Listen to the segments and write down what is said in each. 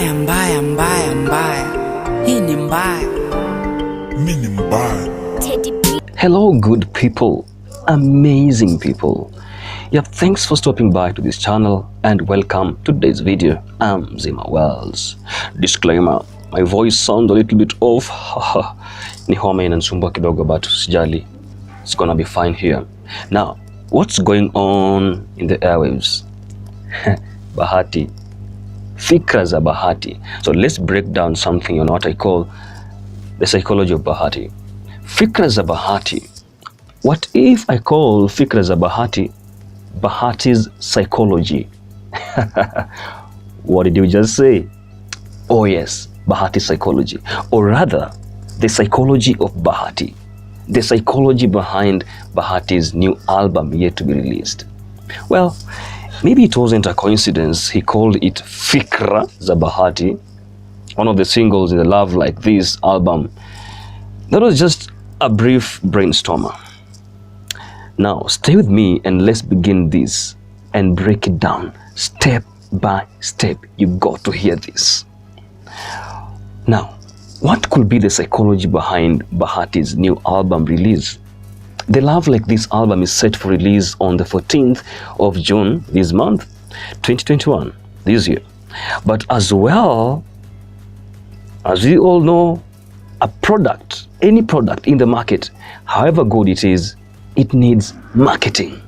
Mbaya, mbaya, mbaya, mbaya. Hii ni mbaya. Mimi ni mbaya. Hello good people, amazing people. Yeah, thanks for stopping by to this channel and welcome to today's video. I'm Zima Wells. Disclaimer, my voice sounds a little bit off. Ni homa inanisumbua kidogo but usijali. It's gonna be fine here. Now, what's going on in the airwaves? Bahati. Fikra za Bahati. So let's break down something on what I call the psychology of Bahati. Fikra za Bahati. What if I call Fikra za Bahati Bahati's psychology? What did you just say? Oh yes, Bahati's psychology. Or rather, the psychology of Bahati. The psychology behind Bahati's new album yet to be released. Well, maybe it wasn't a coincidence he called it Fikra za Bahati, one of the singles in the Love Like This album. That was just a brief brainstormer. Now, stay with me and let's begin this and break it down step by step. You got to hear this. Now, what could be the psychology behind Bahati's new album release? The Love Like This album is set for release on the 14th of June this month, 2021, this year. But as well, as we all know, a product, any product in the market, however good it is, it needs marketing.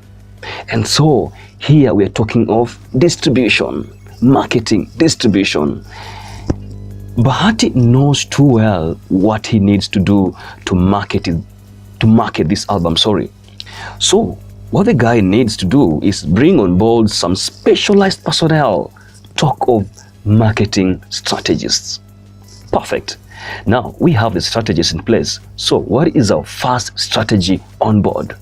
And so here we are talking of distribution, marketing, distribution. Bahati knows too well what he needs to do to market it, to market this album, So what the guy needs to do is bring on board some specialized personnel, talk of marketing strategists. Perfect. Now we have the strategies in place. So what is our first strategy on board?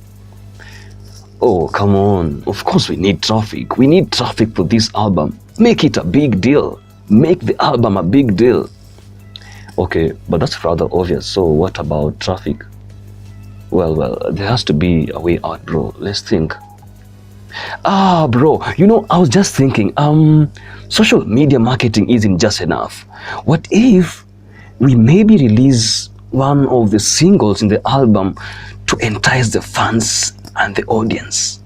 Oh, come on. Of course we need traffic. We need traffic for this album. Make it a big deal. Make the album a big deal. Okay, but that's rather obvious. So what about traffic? Well, there has to be a way out, bro. Let's think. Bro, you know, I was just thinking, social media marketing isn't just enough. What if we maybe release one of the singles in the album to entice the fans and the audience?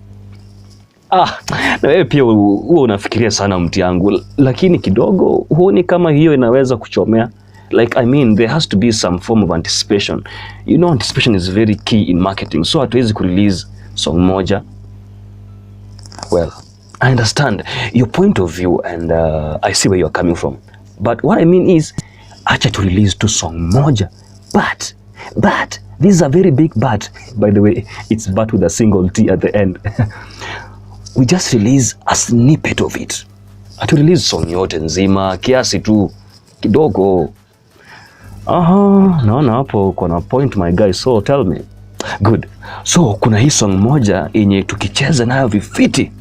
Na wewe pia huo unafikiria sana mti yangu, lakini kidogo huoni kama hiyo inaweza kuchomea? Like, I mean, there has to be some form of anticipation. You know, anticipation is very key in marketing. So hatuwezi kurelease song moja. Well, I understand your point of view and I see where you're coming from. But what I mean is, acha to release two song moja. But, this is a very big but. By the way, it's but with a single T at the end. We just release a snippet of it. Atu release song yote nzima, kiasi tu, kidogo. Naona hapo kuna point my guy, so tell me. Good. So kuna hii song moja yenye tukicheza nayo vifiti,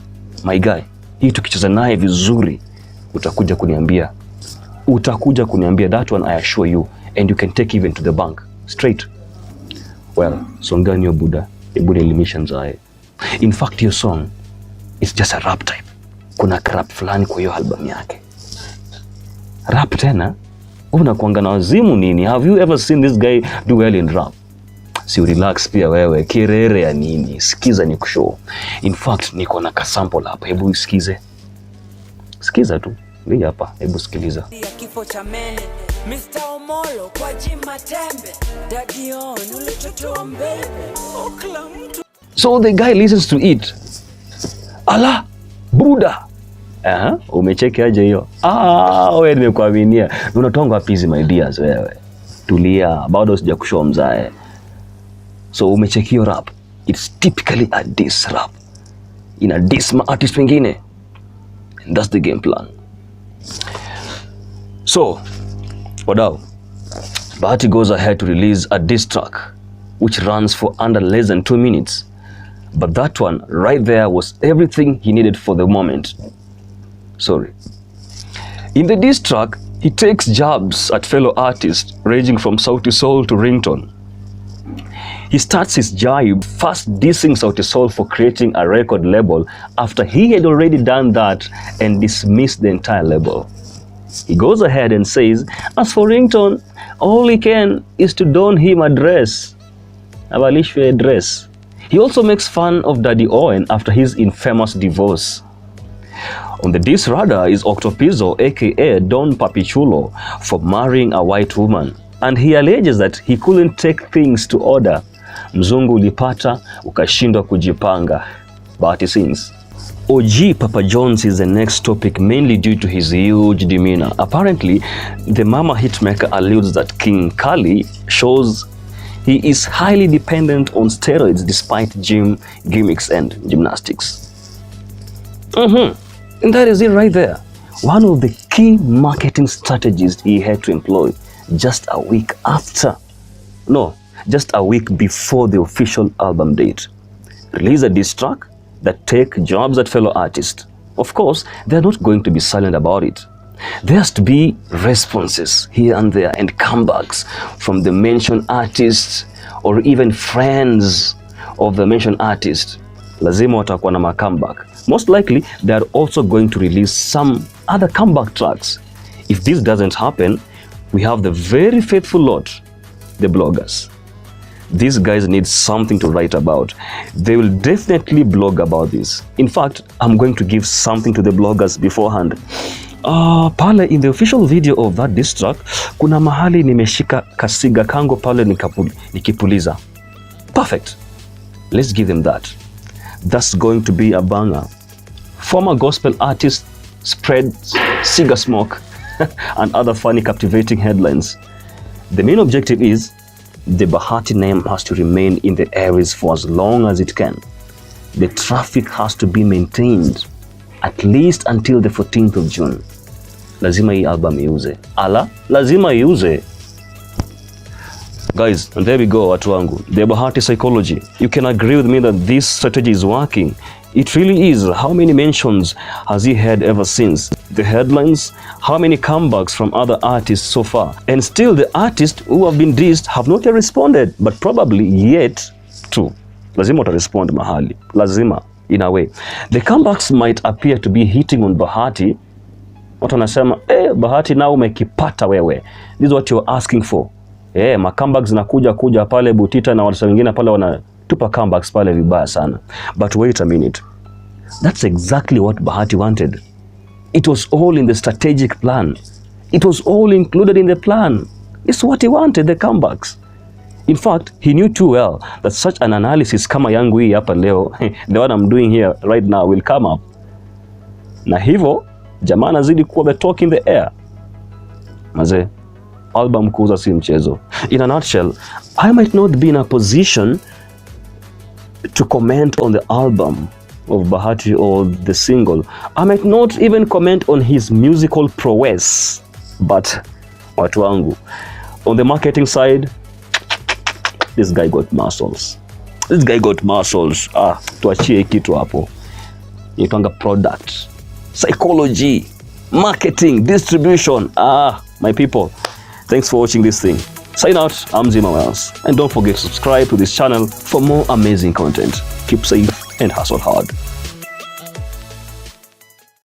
my guy. Hii tukicheza nayo vizuri, utakuja kuniambia that one, I assure you, and you can take even to the bank straight. Well, song gani yo buda? Hebu nielimisha mzae. In fact, your song is just a rap type. Kuna rap fulani kwa hiyo album yake. Rap tena? Unakuanga na wazimu nini? Have you ever seen this guy do well in rap? Si relax pia wewe, kirere ya nini? Sikiza ni kushow. In fact, niko na kasample hapa, hebu usikize. Sikiza tu. Hii hapa, hebu sikiliza. Kifo cha mene, Mr. Omolo kwa jima tembe. Daddy on, ule toto mbele. Okla mtu. So the guy listens to it. Ala, Buddha. Umecheki aje hiyo? Wewe nimekuaminia. Unatonga pizi my dears wewe. Tulia, bado sijakushow mzae. So umecheki hiyo rap. It's typically a diss rap. Ina diss ma artist wengine. And that's the game plan. So, wadau, Bahati goes ahead to release a diss track which runs for under less than 2 minutes. But that one right there was everything he needed for the moment. In the diss track, he takes jabs at fellow artists ranging from Sauti Sol to Ringtone. He starts his jibe first dissing Sauti Sol for creating a record label after he had already done that and dismissed the entire label. He goes ahead and says, as for ringtone, all he can is to don him a dress. Avalishwe a dress. He also makes fun of Daddy Owen after his infamous divorce. On the diss radar is Octopizzo aka Don Papichulo for marrying a white woman, and he alleges that he couldn't take things to order. Mzungu ulipata ukashindwa kujipanga. Bahati sings. OG Papa Jones is the next topic, mainly due to his huge demeanor. Apparently, the mama hitmaker alludes that King Kali shows he is highly dependent on steroids despite gym gimmicks and gymnastics. And that is it right there. One of the key marketing strategies he had to employ just a week before the official album date. Release a diss track that take jobs at fellow artists. Of course, they're not going to be silent about it. There has to be responses here and there and comebacks from the mentioned artists or even friends of the mentioned artist. Lazima watakuwa na comeback. Most likely, they are also going to release some other comeback tracks. If this doesn't happen, we have the very faithful lot, the bloggers. These guys need something to write about. They will definitely blog about this. In fact, I'm going to give something to the bloggers beforehand. Pale in the official video of that diss track, kuna mahali nimeshika kasiga kango pale nikipuliza. Perfect. Let's give them that. That's going to be a banger. Former gospel artist spreads cigar smoke and other funny captivating headlines. The main objective is the Bahati name has to remain in the airways for as long as it can. The traffic has to be maintained at least until the 14th of June. Lazima hii album iuze. Lazima iuze. Guys, and there we go, watu wangu. The Bahati psychology. You can agree with me that this strategy is working. It really is. How many mentions has he had ever since? The headlines, how many comebacks from other artists so far? And still the artists who have been dissed have not yet responded, but probably yet to. Lazima wata respond mahali. Lazima, in a way. The comebacks might appear to be hitting on Bahati. Watu wanasema, Bahati na umekipata wewe. This is what you're asking for. Ma comebacks zinakuja pale Butita na watu wengine pale wanatupa comebacks pale vibaya sana. But wait a minute. That's exactly what Bahati wanted. It was all in the strategic plan. It was all included in the plan. It's what he wanted, the comebacks. In fact, he knew too well that such an analysis kama yangu hii hapa leo, the one I'm doing here right now, will come up. Na hivyo, jamaa anazidi kuwa the talk in the air. Maze, album kuuza si mchezo. In a nutshell, I might not be in a position to comment on the album of Bahati or the single. I might not even comment on his musical prowess. But, watu wangu, on the marketing side, this guy got muscles. Tuachie kitu hapo. Yitanga product, psychology, marketing, distribution. My people, thanks for watching this thing. Sign out, I'm Zima Wells. And don't forget to subscribe to this channel for more amazing content. Keep safe and hustle hard.